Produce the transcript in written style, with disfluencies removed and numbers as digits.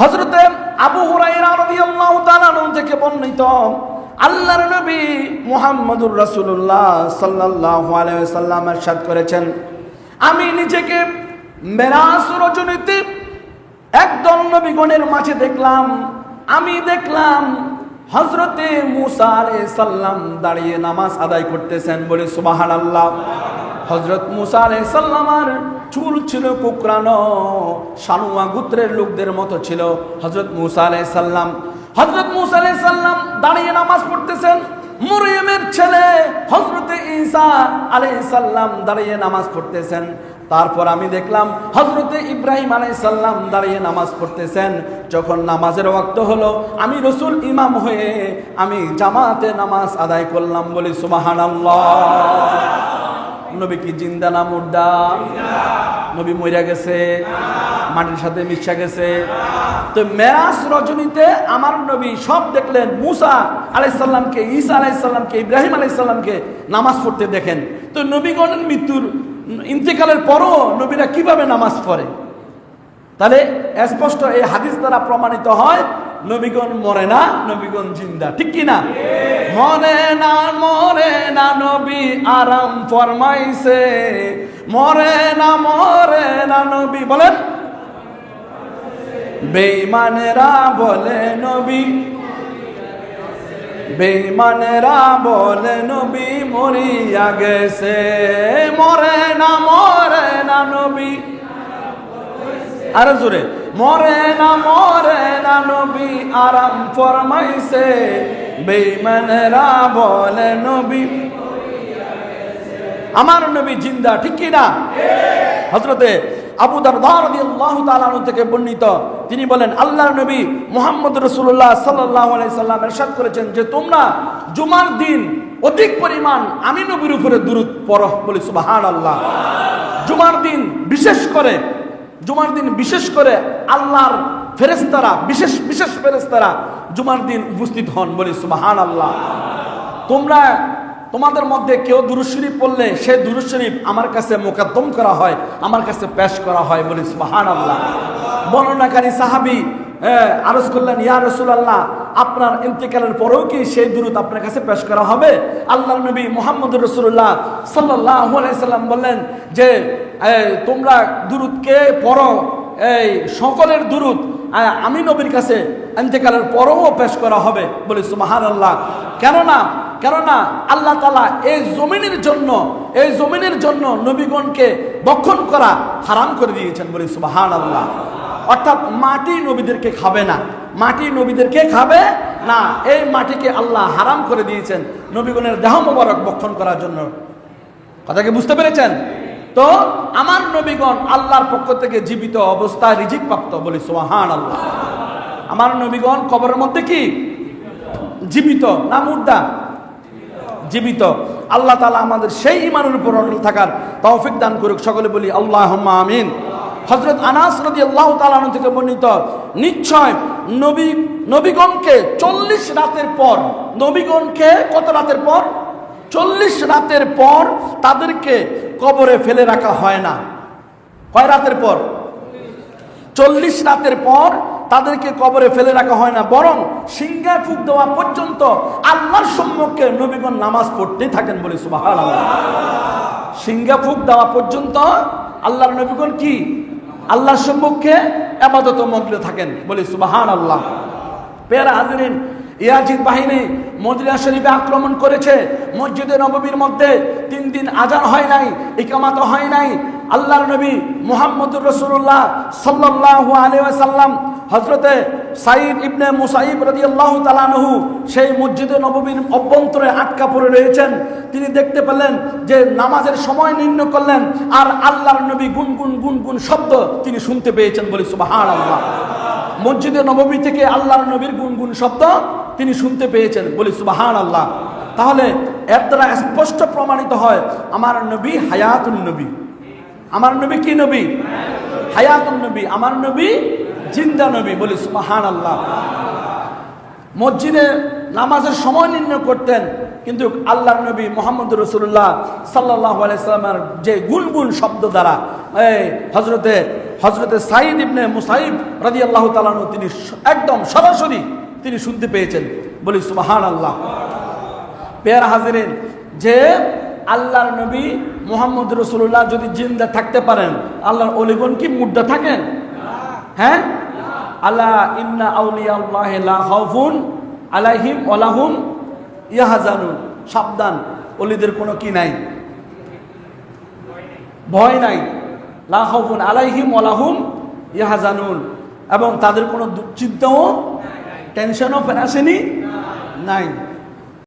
হযরতে আবু হুরায়রা রাদিয়াল্লাহু তাআলা আনহু থেকে বর্ণিত, আল্লাহর নবী মুহাম্মদুর রাসূলুল্লাহ সাল্লাল্লাহু আলাইহি ওয়াসাল্লাম ইরশাদ করেছেন, আমি নিজেকে মেরাজ রজনীতে একদল নবীগণের মাঝে দেখলাম। আমি দেখলাম হযরতে মুসা আলাইহিস সালাম দাঁড়িয়ে নামাজ আদায় করতেছেন। বলে সুবহানাল্লাহ। হযরত মুসা আলাইহিস সালামের চুল ছিল কুকরানো, সানুয়া গোত্রের লোকদের মতো ছিল হযরত মুসা আলাইহিস সালাম। হযরত মুসা আলাইহিস সালাম দাঁড়িয়ে নামাজ পড়তেছেন। মরিয়মের ছেলে হযরতে ঈসা আলাইহিস সালাম দাঁড়িয়ে নামাজ পড়তেছেন। তারপর আমি দেখলাম হযরতে ইব্রাহিম আলাইহিস সালাম দাঁড়িয়ে নামাজ পড়তেছেন। যখন নামাজের ওয়াক্ত হলো, আমি রাসূল ইমাম হয়ে আমি জামাতে নামাজ আদায় করলাম। বলি সুবহানাল্লাহ। নবী কি জিন্দা না মুর্দা? নবী মইরা গেছে, মাটির সাথে মিশা গেছে। তো মেরাজ রজনীতে আমার নবী সব দেখলেন, মুসা আলাইহিস সালামকে, ঈসা আলাইহিস সালামকে, ইব্রাহিম আলাইহিস সালামকে নামাজ পড়তে দেখেন। তো নবীগণের মৃত্যুর ইন্তেকালের পরও নবীরা কিভাবে নামাজ পড়ে? তাহলে স্পষ্ট এই হাদিস দ্বারা প্রমাণিত হয় নবীগণ মরে না, নবীগণ জিন্দা। ঠিক কি না? মরে না নবী আরাম ফরমাইছে, মরে না নবী। বলেন, বেঈমানেরা বলে নবী, বেঈমানেরা বলে নবী মরিয়া গেছে। মরে না নবী, আরে জোরে, মরে না নবী আরাম ফরমাইছে, বেঈমানেরা বলে নবী। আমার নবী জিন্দা। ঠিক কি না? হযরতে আবু দারদা রাদিয়াল্লাহু তাআলা আনহু থেকে বর্ণিত, তিনি বলেন, আল্লাহর নবী মুহাম্মদ রাসূলুল্লাহ সাল্লাল্লাহু আলাইহি সাল্লাম ইরশাদ করেছেন যে তোমরা জুমার দিন অধিক পরিমাণ আমি নবীর উপরে দুরূদ পড়ো। বলি সুবহানাল্লাহ। জুমার দিন বিশেষ করে আল্লাহর ফেরেশতারা, বিশেষ ফেরেশতারা জুমার দিন উপস্থিত হন। বলি সুবহানাল্লাহ। তোমাদের মধ্যে কেউ দুরূদ শরীফ পড়লে সেই দুরূদ শরীফ আমার কাছে মুকদ্দম করা হয়, আমার কাছে পেশ করা হয়। বলি সুবহানাল্লাহ। বর্ণনাকারী সাহাবী আরজ করলেন, ইয়া রাসূলুল্লাহ, আপনার ইন্তেকালের পরেও কি সেই দুরূদ আপনার কাছে পেশ করা হবে? আল্লাহর নবী মুহাম্মদুর রাসূলুল্লাহ সাল্লাল্লাহু আলাইহি সাল্লাম বললেন যে তোমরা দুরূদকে পড়ো, এই সকলের দুরূদ আমি নবীর কাছে ইন্তেকালের পরেও পেশ করা হবে। বলি সুবহানাল্লাহ। কেননা আল্লাহ তাআলা এই জমিনের জন্য নবীগণকে বক্ষণ করা হারাম করে দিয়েছেন। বলি সুবহানাল্লাহ। অর্থাৎ মাটি নবীদেরকে খাবে না, মাটি নবীদেরকে খাবে না। এই মাটিকে আল্লাহ হারাম করে দিয়েছেন নবীগণের দেহ মোবারক বক্ষণ করার জন্য। কথাকে বুঝতে পেরেছেন? তো আমার নবীগণ আল্লাহর পক্ষ থেকে জীবিত অবস্থায় রিজিক প্রাপ্ত। বলি সুবহানাল্লাহ। আমার নবীগণ কবরের মধ্যে কি জীবিত না মুর্দা? জীবিত। আল্লাহ তাআলা আমাদের সেই ঈমানের উপর অটল থাকার তৌফিক দান করুক। সকলে বলি আল্লাহুম্মা আমিন। হযরত আনাস রাদিয়াল্লাহু তাআলা আনহু থেকে বর্ণিত, নিশ্চয় নবীগণকে 40 রাতের পর, নবীগণকে কত রাতের পর? 40 রাতের পর তাদেরকে কবরে ফেলে রাখা হয় না। কয় রাতের পর? 40 রাতের পর তাদেরকে কবরে ফেলে রাখা হয় না, বরং সিংহায় ফুঁক দেওয়া পর্যন্ত আল্লাহর সম্মুখে নবীগণ নামাজ পড়তেই থাকেন। বলি সুবহানাল্লাহ। সিংহা ফুঁক দেওয়া পর্যন্ত আল্লাহর নবীগণ কি আল্লাহর সম্মুখে ইবাদত মগ্ন থাকেন। বলি সুবহানাল্লাহ। প্যারা হাজিরিন, ইয়াজিদ বাহিনী মদিনা শরীফে আক্রমণ করেছে। মসজিদে নববীর মধ্যে 3 দিন আজান হয় নাই, ইকামত হয় নাই। আল্লাহর নবী মুহাম্মদুর রাসূলুল্লাহ সাল্লাল্লাহু আলাইহি ওয়াসাল্লাম হযরতে সাঈদ ইবনে মুসাইব রাদিয়াল্লাহু তাআলা আনহু সেই মসজিদে নববীর অভ্যন্তরে আটকা পড়ে রয়েছেন। তিনি দেখতে পেলেন যে নামাজের সময় নির্ণয় করলেন, আর আল্লাহর নবী গুনগুন শব্দ তিনি শুনতে পেয়েছেন। বলি সুবহানাল্লাহ। মসজিদে নববী থেকে আল্লাহর নবীর গুনগুন শব্দ তিনি শুনতে পেয়েছেন। বলি সুবহানাল্লাহ। তাহলে এর দ্বারা স্পষ্ট প্রমাণিত হয় আমার নবী হায়াতুন নবী। আমার নবী কি নবী? হায়াতুন নবী। আমার নবী জিন্দা নবী। বলি সুবহানাল্লাহ। মসজিদে নামাজের সময় নির্ণয় করতেন, কিন্তু আল্লাহর নবী মুহাম্মদুর রাসূলুল্লাহ সাল্লাল্লাহু আলাইহি সাল্লামের যে গুনগুন শব্দ দ্বারা হযরতে হযরতে সাঈদ ইবনে মুসাইব রাদিয়াল্লাহু তাআলা আনহু তিনি একদম সরাসরি তিনি শুনতে পেয়েছেন। বলি সুবহানাল্লাহ। পেয়ার হাজিরিন, যে আল্লাহর নবী মুহাম্মদ রাসূলুল্লাহ যদি জিন্দা থাকতে পারেন, আল্লাহর ওলিগণ কি মুর্দা থাকেন? হ্যাঁ, আলা ইন্না আউলিয়া আল্লাহি লা খাউফুন আলাইহিম ওয়া লাহুম ইয়াহজানুন। সাবধান, ওলিদের কোনো কি নাই, ভয় নাই। লা খাউফুন আলাইহিম ওয়া লাহুম ইয়াহজানুন, এবং তাদের কোনো দুশ্চিন্তাও টেনশনও পেরেশানি নাই।